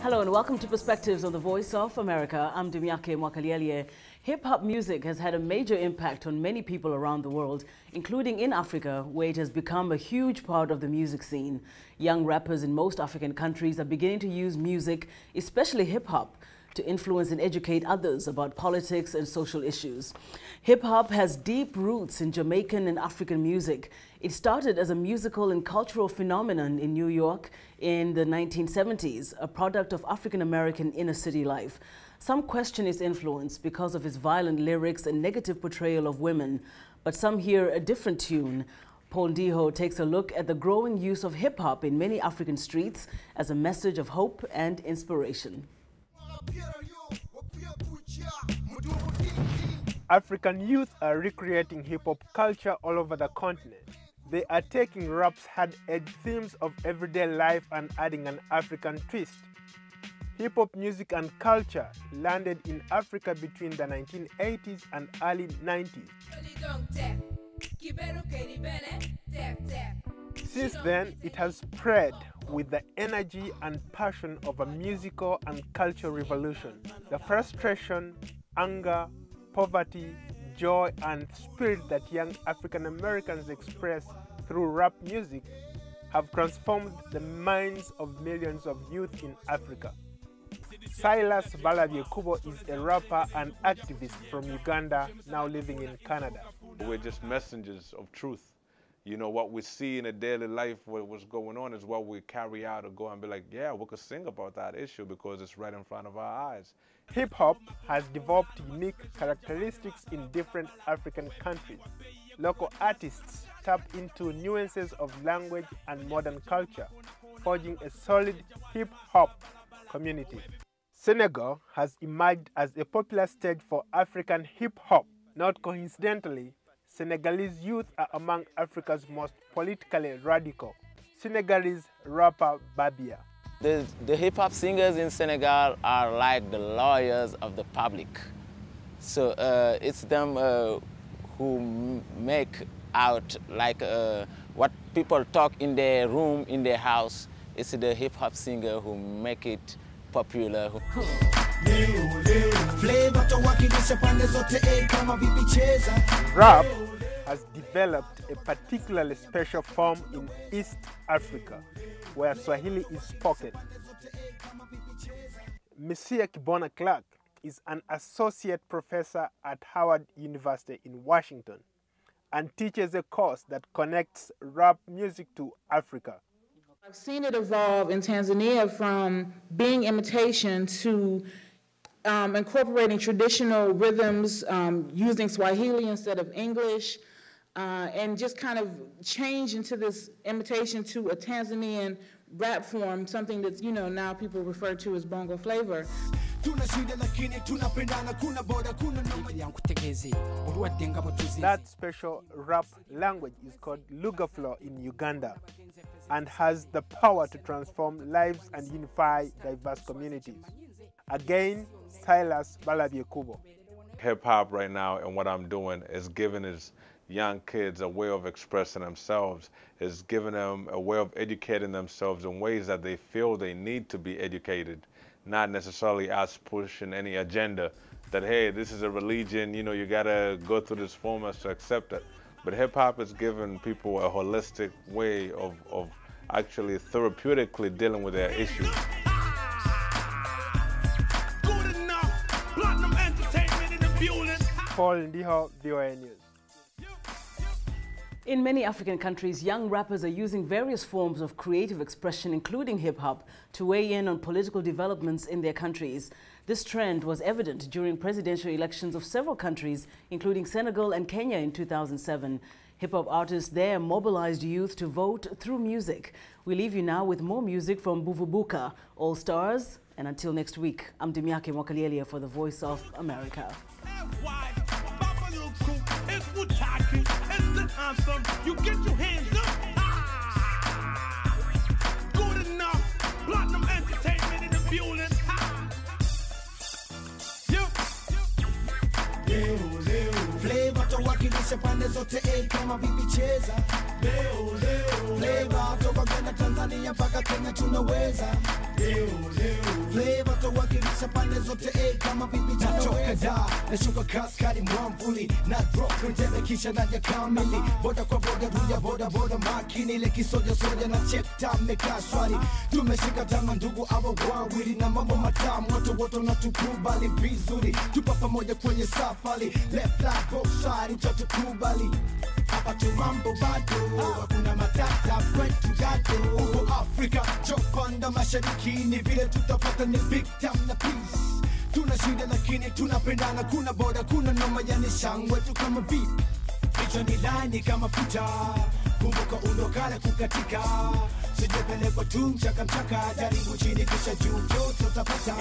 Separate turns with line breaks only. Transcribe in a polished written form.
Hello and welcome to Perspectives on the Voice of America. I'm Mr.Ndiho. Hip-hop music has had a major impact on many people around the world, including in Africa, where it has become a huge part of the music scene. Young rappers in most African countries are beginning to use music, especially hip-hop, to influence and educate others about politics and social issues. Hip-hop has deep roots in Jamaican and African music. It started as a musical and cultural phenomenon in New York in the 1970s, a product of African-American inner-city life. Some question its influence because of its violent lyrics and negative portrayal of women, but some hear a different tune. Mr.Ndiho takes a look at the growing use of hip-hop in many African streets as a message of hope and inspiration.
African youth are recreating hip-hop culture all over the continent. They are taking rap's hard-edged themes of everyday life and adding an African twist. Hip-hop music and culture landed in Africa between the 1980s and early 90s. Since then, it has spread with the energy and passion of a musical and cultural revolution. The frustration, anger, poverty, joy, and spirit that young African Americans express through rap music have transformed the minds of millions of youth in Africa. Silas Kubo is a rapper and activist from Uganda, now living in Canada.
We're just messengers of truth. You know, what we see in a daily life, what's going on, is what we carry out or go and be like, yeah, we could sing about that issue because it's right in front of our eyes.
Hip-hop has developed unique characteristics in different African countries. Local artists tap into nuances of language and modern culture, forging a solid hip-hop community. Senegal has emerged as a popular stage for African hip-hop. Not coincidentally, Senegalese youth are among Africa's most politically radical. Senegalese rapper Babia.
The hip-hop singers in Senegal are like the lawyers of the public. So it's them who make out like what people talk in their room, in their house. It's the hip-hop singer who make it popular.
Rap has developed a particularly special form in East Africa, where Swahili is spoken. Mr. Kibona Clark is an associate professor at Howard University in Washington and teaches a course that connects rap music to Africa.
I've seen it evolve in Tanzania from being imitation to incorporating traditional rhythms, using Swahili instead of English, and just kind of change into this imitation to a Tanzanian rap form, something that's, you know, now people refer to as bongo flavor.
That special rap language is called Lugha Flow in Uganda and has the power to transform lives and unify diverse communities. Again, Silas Kubo.
Hip-hop right now, and what I'm doing is giving his young kids a way of expressing themselves, is giving them a way of educating themselves in ways that they feel they need to be educated, not necessarily as pushing any agenda that, hey, this is a religion, you know, you gotta go through this format to accept it. But hip-hop is giving people a holistic way of actually therapeutically dealing with their issues.
Mr.Ndiho, VOA News.
In many African countries, young rappers are using various forms of creative expression, including hip-hop, to weigh in on political developments in their countries. This trend was evident during presidential elections of several countries, including Senegal and Kenya in 2007. Hip-hop artists there mobilized youth to vote through music. We leave you now with more music from Buvubuka, All Stars, and until next week, I'm Mr.Ndiho for the Voice of America.
You get your hands up. Good enough. Platinum Entertainment in the building. Flavor tuwakilisha pande zote kama vipi cheza. Flavor toka Tanzania mpaka Kenya tunaweza. wakilisha pande zote kama vipi natoka da nashuka kaskari mwamvuli na drop rejele kisha naja kamili boda kwa boda ruya boda boda makini ile kisoja soja na check time mekaa shwari tumeshika tama ndugu awa wawili na mambo matamu woto na tukubali vizuri tupa pamoja kwenye safari left right both side tutakubali hapa tu mambo bado hakuna matata kwetu gado uko Afrika chopanda mashariki ni vile tutapata ni victim na peace tuna shida lakini tunapendana kuna boda kuna noma yani shangwe tu kama vipi hicho ni lani kama futa kumbuka undokale kukatika sijepelekwa tu mchaka jaribu chini kisha juu yote utapata